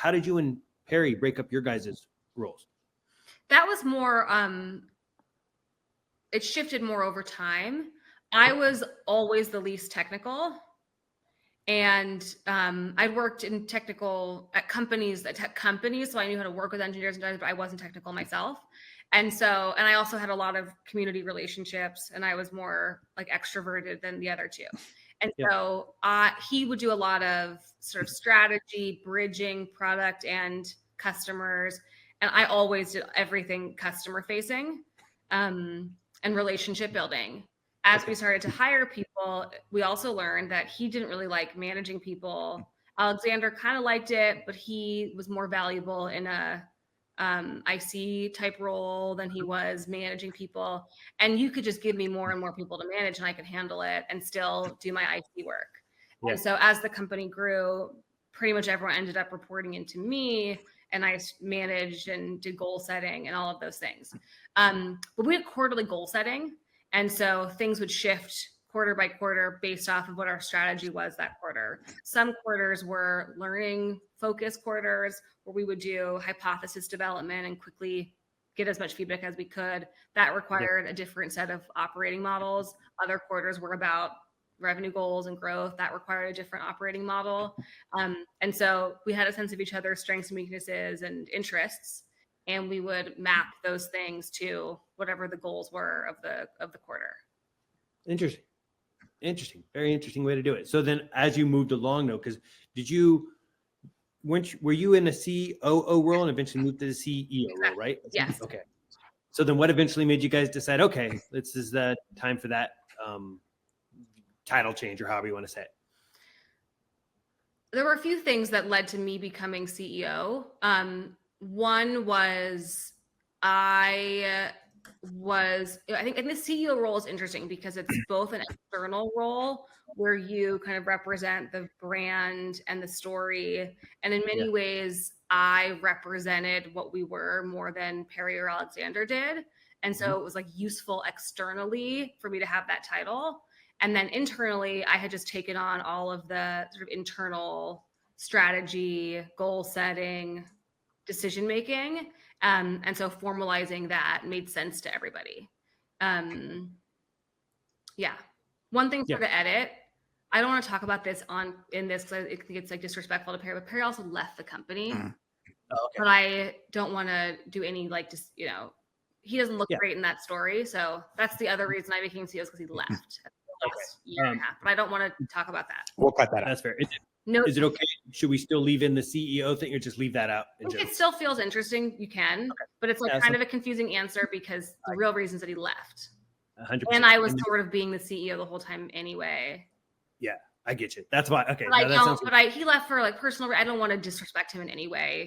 how did you and Perry break up your guys' roles? That was more, it shifted more over time. I was always the least technical. And I'd worked in technical at tech companies, so I knew how to work with engineers and designers, but I wasn't technical myself. And I also had a lot of community relationships, and I was more like extroverted than the other two. And so he would do a lot of sort of strategy, bridging product and customers. And I always did everything customer facing and relationship building. As we started to hire people, we also learned that he didn't really like managing people. Alexander kind of liked it, but he was more valuable in a IC type role than he was managing people. And you could just give me more and more people to manage, and I could handle it and still do my IC work. Yeah. And so as the company grew, pretty much everyone ended up reporting into me, and I managed and did goal setting and all of those things. But we had quarterly goal setting. And so things would shift quarter by quarter based off of what our strategy was that quarter. Some quarters were learning focus quarters where we would do hypothesis development and quickly get as much feedback as we could. That required a different set of operating models. Other quarters were about revenue goals and growth. That required a different operating model. And so we had a sense of each other's strengths and weaknesses and interests, and we would map those things to whatever the goals were of the quarter. Interesting. Very interesting way to do it. So then as you moved along though, because were you in a COO role and eventually moved to the CEO role, right? Yes. Okay. So then what eventually made you guys decide, okay, this is the time for that title change, or however you want to say it? There were a few things that led to me becoming CEO. One was I think the CEO role is interesting because it's both an external role where you kind of represent the brand and the story. And in many ways, I represented what we were more than Perry or Alexander did. And so it was like useful externally for me to have that title. And then internally, I had just taken on all of the sort of internal strategy, goal setting, decision making. And so formalizing that made sense to everybody. One thing for the edit, I don't want to talk about this in this because I think it's like disrespectful to Perry, but Perry also left the company. But I don't want to do any he doesn't look great in that story. So that's the other reason I became CEO, is because he left last year and a half. But I don't want to talk about that. We'll cut that out. That's fair. Is it okay? Should we still leave in the CEO thing, or just leave that out? If it still feels interesting, you can. Okay. But it's like kind of a confusing answer because the real reason is that he left. 100%. And I was sort of being the CEO the whole time anyway. Yeah, I get you. That's why. Okay. But he left for like personal. I don't want to disrespect him in any way.